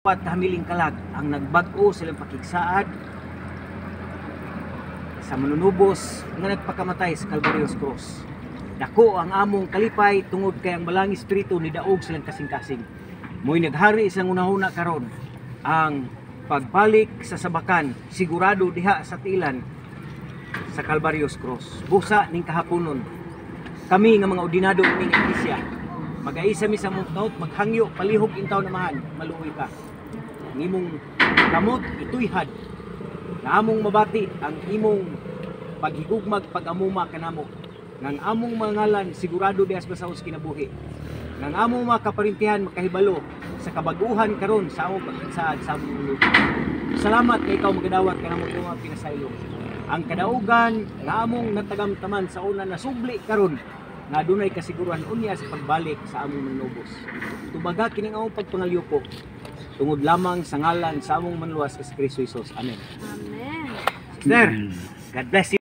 At hamiling kalag ang nagbag-o silang pakigsaad sa manunubos nga nagpakamatay sa Calvarios Cross. Dako ang among kalipay tungod kay ang balang espiritu ni daog silang kasing-kasing. Mo'y naghari isang unahuna karon ang pagbalik sa sabakan sigurado diha sa tilan sa Calvarios Cross. Busa ning kahaponon kami nga mga ordinado ning iglesia mag-aisa mi sa mong taot maghangyo palihog intaw namahan maluoy ka. Ngimong kamot ituyhad na among mabati ang imong paghigugmag pag-amuma kanamo ngang among mangalan sigurado dias basaos kinabuhi ngang among makaparintihan makahibalo sa kabaguhan karon sa among pagsaad sa among mundo. Salamat kay ikaw magadawat kanamo mga pinasaylo ang kadaugan nga among natagamtaman sa una nasubli karon na dunay kasiguruhan unya sa pagbalik sa among manubos. Tubaga kining among pagpangalyupo tungod lamang sa ngalan sa among manluwas sa Kristo Jesus. Amen. Amen. Sister, God bless you.